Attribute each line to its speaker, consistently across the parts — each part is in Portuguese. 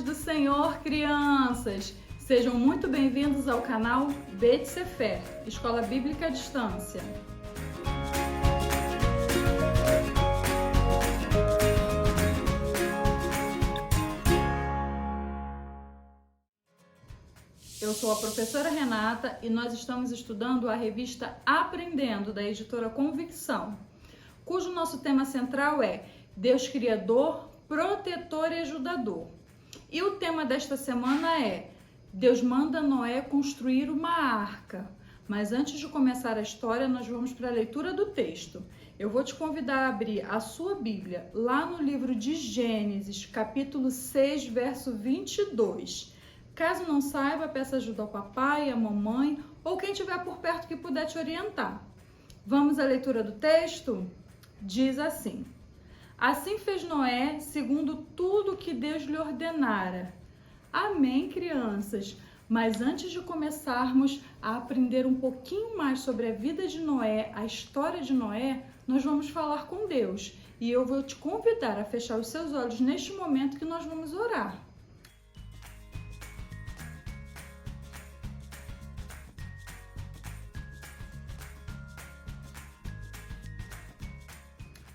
Speaker 1: paz do Senhor, crianças! Sejam muito bem-vindos ao canal Bet Sefer, Escola Bíblica à Distância. Eu sou a professora Renata e nós estamos estudando a revista Aprendendo, da editora Convicção, cujo nosso tema central é Deus Criador, Protetor e Ajudador. E o tema desta semana é Deus manda Noé construir uma arca. Mas antes de começar a história, nós vamos para a leitura do texto. Eu vou te convidar a abrir a sua Bíblia lá no livro de Gênesis, capítulo 6, verso 22. Caso não saiba, peça ajuda ao papai, à mamãe ou quem estiver por perto que puder te orientar. Vamos à leitura do texto? Diz assim: Assim fez Noé, segundo tudo que Deus lhe ordenara. Amém, crianças? Mas antes de começarmos a aprender um pouquinho mais sobre a vida de Noé, a história de Noé, nós vamos falar com Deus. E eu vou te convidar a fechar os seus olhos neste momento que nós vamos orar.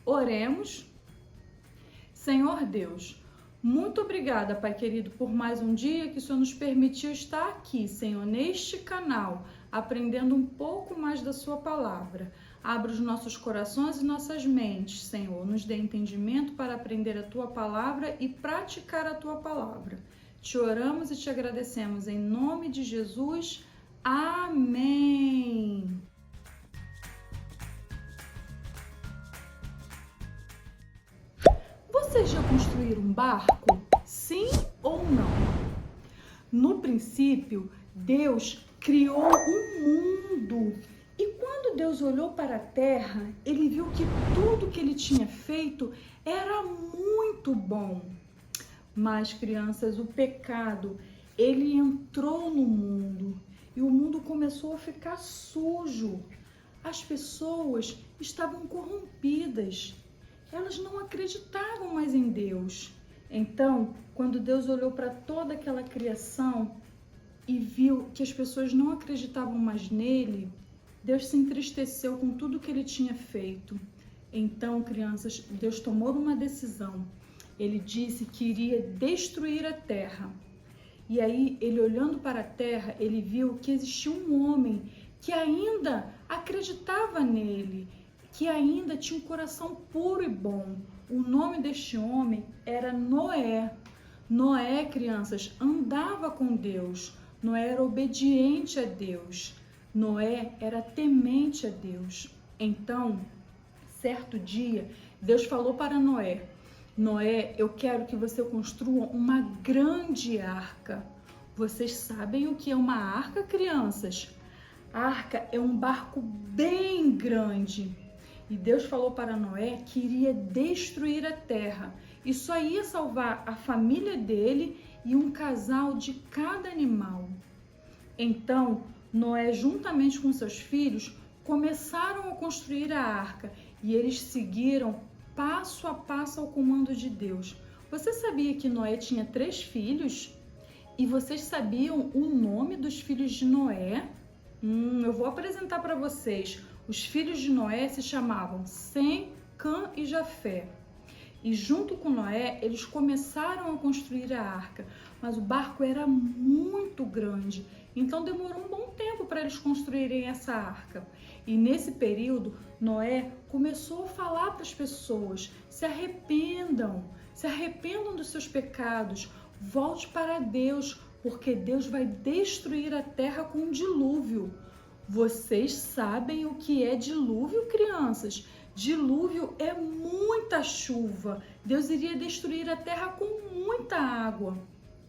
Speaker 1: Oremos. Senhor Deus, muito obrigada, Pai querido, por mais um dia que o Senhor nos permitiu estar aqui, Senhor, neste canal, aprendendo um pouco mais da sua palavra. Abra os nossos corações e nossas mentes, Senhor, nos dê entendimento para aprender a tua palavra e praticar a tua palavra. Te oramos e te agradecemos em nome de Jesus. Amém. Vocês já construíram um barco? Sim ou não? No princípio, Deus criou um mundo. E quando Deus olhou para a terra, ele viu que tudo que ele tinha feito era muito bom. Mas, crianças, o pecado, ele entrou no mundo e o mundo começou a ficar sujo. As pessoas estavam corrompidas. Elas não acreditavam mais em Deus. Então, quando Deus olhou para toda aquela criação e viu que as pessoas não acreditavam mais nele, Deus se entristeceu com tudo que ele tinha feito. Então, crianças, Deus tomou uma decisão. Ele disse que iria destruir a terra. E aí, ele olhando para a terra, ele viu que existia um homem que ainda acreditava nele, que ainda tinha um coração puro e bom. O nome deste homem era Noé. Noé, crianças, andava com Deus. Noé era obediente a Deus. Noé era temente a Deus. Então, certo dia, Deus falou para Noé: Noé, eu quero que você construa uma grande arca. Vocês sabem o que é uma arca, crianças? A arca é um barco bem grande. E Deus falou para Noé que iria destruir a terra e só ia salvar a família dele e um casal de cada animal. Então, Noé, juntamente com seus filhos, começaram a construir a arca e eles seguiram passo a passo ao comando de Deus. Você sabia que Noé tinha 3 filhos? E vocês sabiam o nome dos filhos de Noé? Eu vou apresentar para vocês. Os filhos de Noé se chamavam Sem, Cã e Jafé. E junto com Noé, eles começaram a construir a arca. Mas o barco era muito grande, então demorou um bom tempo para eles construírem essa arca. E nesse período, Noé começou a falar para as pessoas: se arrependam dos seus pecados, volte para Deus, porque Deus vai destruir a terra com um dilúvio. Vocês sabem o que é dilúvio, crianças? Dilúvio é muita chuva. Deus iria destruir a terra com muita água.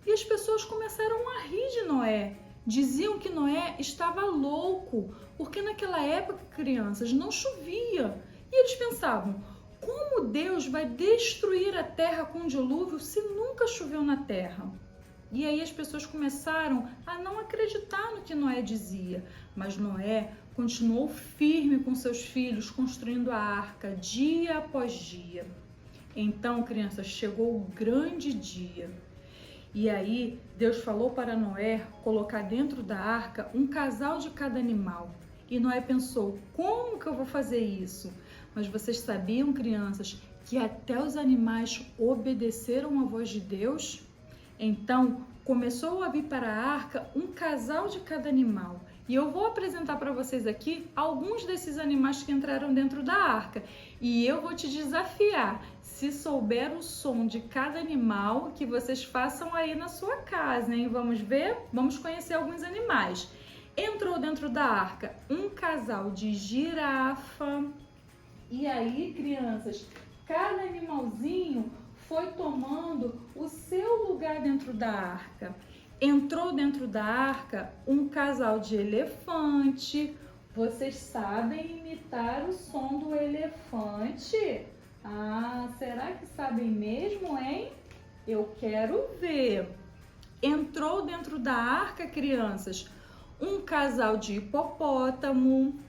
Speaker 1: E as pessoas começaram a rir de Noé. Diziam que Noé estava louco, porque naquela época, crianças, não chovia. E eles pensavam: como Deus vai destruir a terra com dilúvio se nunca choveu na terra? E aí as pessoas começaram a não acreditar no que Noé dizia. Mas Noé continuou firme com seus filhos, construindo a arca dia após dia. Então, crianças, chegou o grande dia. E aí Deus falou para Noé colocar dentro da arca um casal de cada animal. E Noé pensou, como que eu vou fazer isso? Mas vocês sabiam, crianças, que até os animais obedeceram à voz de Deus? Então, começou a vir para a arca um casal de cada animal. E eu vou apresentar para vocês aqui alguns desses animais que entraram dentro da arca. E eu vou te desafiar, se souber o som de cada animal, que vocês façam aí na sua casa, hein? Vamos ver? Vamos conhecer alguns animais. Entrou dentro da arca um casal de girafa. E aí, crianças, cada animalzinho foi tomando o seu lugar dentro da arca. Entrou dentro da arca um casal de elefante. Vocês sabem imitar o som do elefante? Ah, será que sabem mesmo, hein? Eu quero ver. Entrou dentro da arca, crianças, um casal de hipopótamo.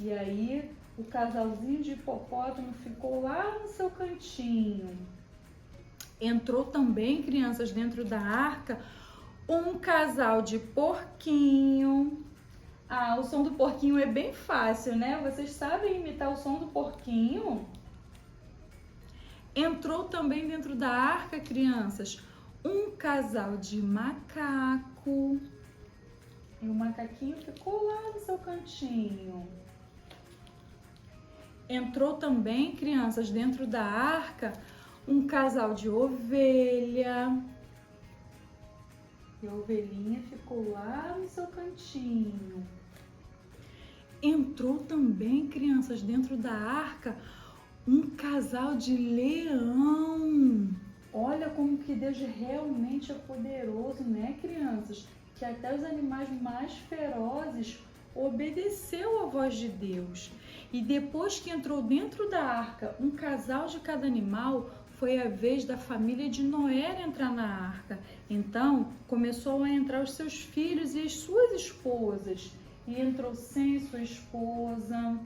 Speaker 1: E aí, o casalzinho de hipopótamo ficou lá no seu cantinho. Entrou também, crianças, dentro da arca, um casal de porquinho. Ah, o som do porquinho é bem fácil, né? Vocês sabem imitar o som do porquinho? Entrou também dentro da arca, crianças, um casal de macaco. E o macaquinho ficou lá no seu cantinho. Entrou também, crianças, dentro da arca, um casal de ovelha. E a ovelhinha ficou lá no seu cantinho. Entrou também, crianças, dentro da arca, um casal de leão. Olha como que Deus realmente é poderoso, né, crianças? Que até os animais mais ferozes obedeceu à voz de Deus. E depois que entrou dentro da arca um casal de cada animal, foi a vez da família de Noé entrar na arca. Então, começou a entrar os seus filhos e as suas esposas. E entrou Sem e sua esposa.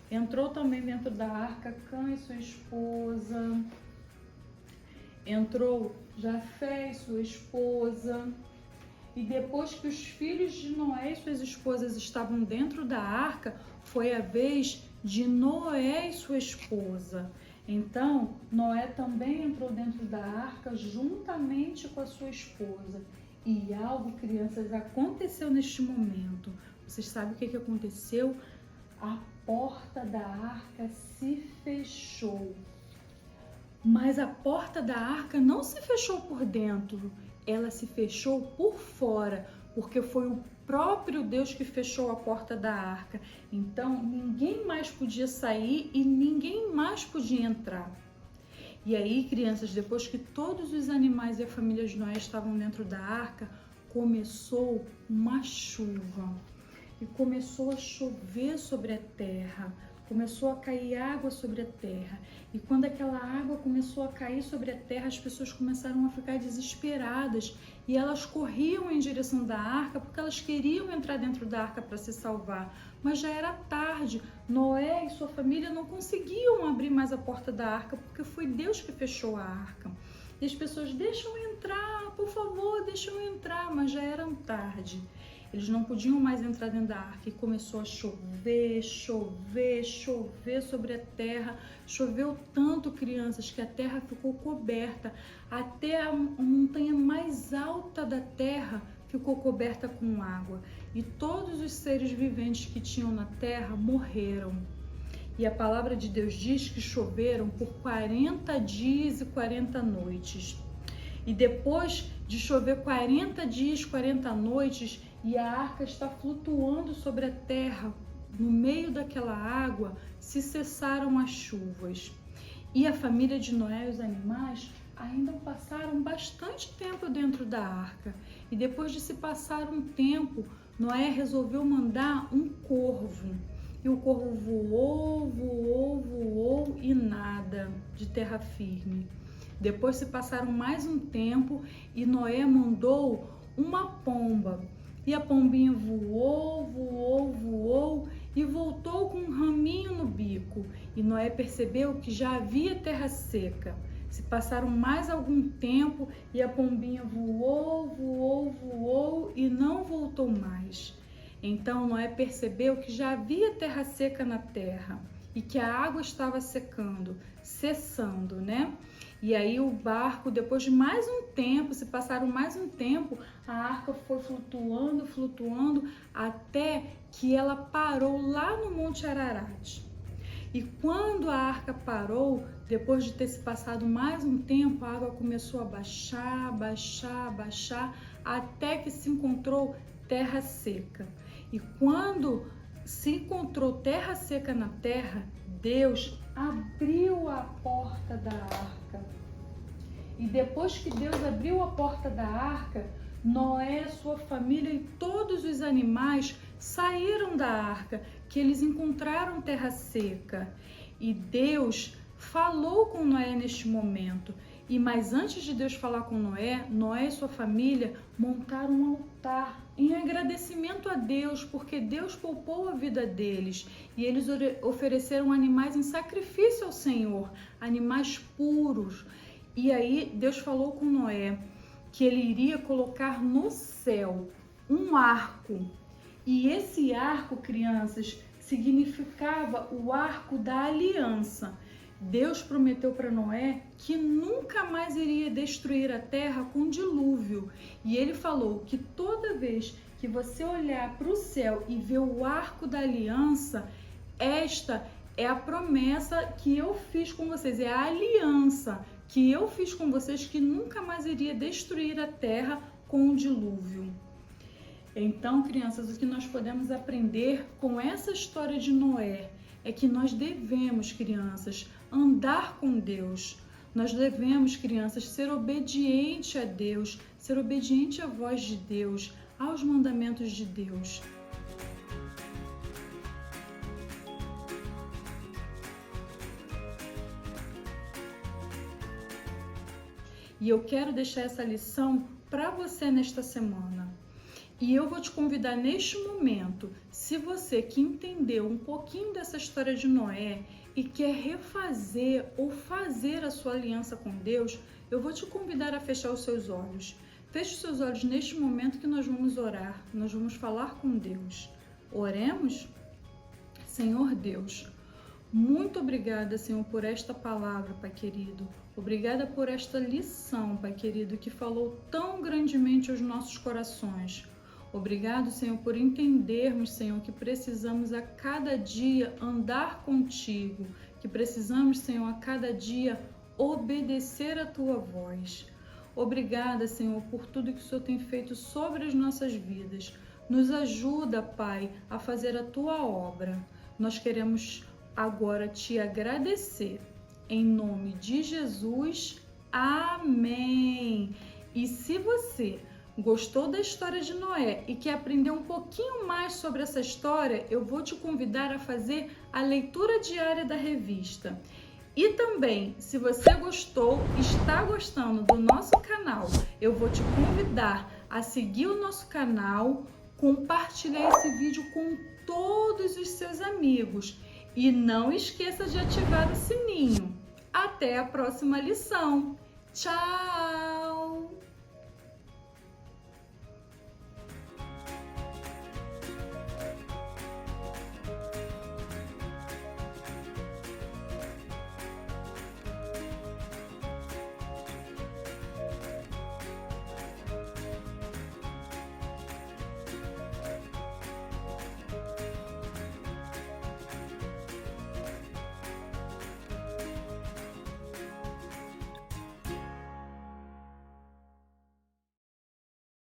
Speaker 1: Entrou também dentro da arca Cã e sua esposa. Entrou Jafé e sua esposa. E depois que os filhos de Noé e suas esposas estavam dentro da arca, foi a vez de Noé e sua esposa. Então, Noé também entrou dentro da arca juntamente com a sua esposa. E algo, crianças, aconteceu neste momento. Vocês sabem o que aconteceu? A porta da arca se fechou. Mas a porta da arca não se fechou por dentro. Ela se fechou por fora, porque foi o próprio Deus que fechou a porta da arca. Então, ninguém mais podia sair e ninguém mais podia entrar. E aí, crianças, depois que todos os animais e a família de Noé estavam dentro da arca, começou uma chuva. E começou a chover sobre a terra. Começou a cair água sobre a terra. E quando aquela água começou a cair sobre a terra, as pessoas começaram a ficar desesperadas. E elas corriam em direção da arca porque elas queriam entrar dentro da arca para se salvar. Mas já era tarde. Noé e sua família não conseguiam abrir mais a porta da arca porque foi Deus que fechou a arca. E as pessoas, deixam entrar, por favor, deixam entrar. Mas já era tarde. Eles não podiam mais entrar dentro da arca e começou a chover, chover, chover sobre a terra. Choveu tanto, crianças, que a terra ficou coberta. Até a montanha mais alta da terra ficou coberta com água. E todos os seres viventes que tinham na terra morreram. E a palavra de Deus diz que choveram por 40 dias e 40 noites. E depois de chover 40 dias, 40 noites, e a arca está flutuando sobre a terra, no meio daquela água, se cessaram as chuvas. E a família de Noé e os animais ainda passaram bastante tempo dentro da arca. E depois de se passar um tempo, Noé resolveu mandar um corvo. E o corvo voou, voou, voou e nada de terra firme. Depois se passaram mais um tempo e Noé mandou uma pomba. E a pombinha voou, voou, voou e voltou com um raminho no bico. E Noé percebeu que já havia terra seca. Se passaram mais algum tempo e a pombinha voou e não voltou mais. Então Noé percebeu que já havia terra seca na terra e que a água estava cessando, né? E aí o barco, depois de mais um tempo, se passaram mais um tempo, a arca foi flutuando, até que ela parou lá no Monte Ararat. E quando a arca parou, depois de ter se passado mais um tempo, a água começou a baixar, até que se encontrou terra seca. E quando se encontrou terra seca na terra, Deus abriu a porta da arca. E depois que Deus abriu a porta da arca, Noé, sua família e todos os animais saíram da arca, que eles encontraram terra seca. E Deus falou com Noé neste momento. Mas antes de Deus falar com Noé, Noé e sua família montaram um altar em agradecimento a Deus, porque Deus poupou a vida deles. E eles ofereceram animais em sacrifício ao Senhor, animais puros. E aí Deus falou com Noé que ele iria colocar no céu um arco. E esse arco, crianças, significava o arco da aliança. Deus prometeu para Noé que nunca mais iria destruir a terra com dilúvio. E ele falou que toda vez que você olhar para o céu e ver o arco da aliança, esta é a promessa que eu fiz com vocês, é a aliança que eu fiz com vocês, que nunca mais iria destruir a terra com o dilúvio. Então, crianças, o que nós podemos aprender com essa história de Noé é que nós devemos, crianças, andar com Deus. Nós devemos, crianças, ser obediente a Deus, ser obediente à voz de Deus, aos mandamentos de Deus. E eu quero deixar essa lição para você nesta semana. E eu vou te convidar neste momento, se você que entendeu um pouquinho dessa história de Noé e quer refazer ou fazer a sua aliança com Deus, eu vou te convidar a fechar os seus olhos. Feche os seus olhos neste momento que nós vamos orar, nós vamos falar com Deus. Oremos? Senhor Deus, muito obrigada, Senhor, por esta palavra, Pai querido. Obrigada por esta lição, Pai querido, que falou tão grandemente aos nossos corações. Obrigado, Senhor, por entendermos, Senhor, que precisamos a cada dia andar contigo, que precisamos, Senhor, a cada dia obedecer a tua voz. Obrigada, Senhor, por tudo que o Senhor tem feito sobre as nossas vidas. Nos ajuda, Pai, a fazer a tua obra. Nós queremos agora te agradecer. Em nome de Jesus, amém. E se você gostou da história de Noé e quer aprender um pouquinho mais sobre essa história, eu vou te convidar a fazer a leitura diária da revista. E também, se você gostou, está gostando do nosso canal, eu vou te convidar a seguir o nosso canal, compartilhar esse vídeo com todos os seus amigos e não esqueça de ativar o sininho. Até a próxima lição. Tchau!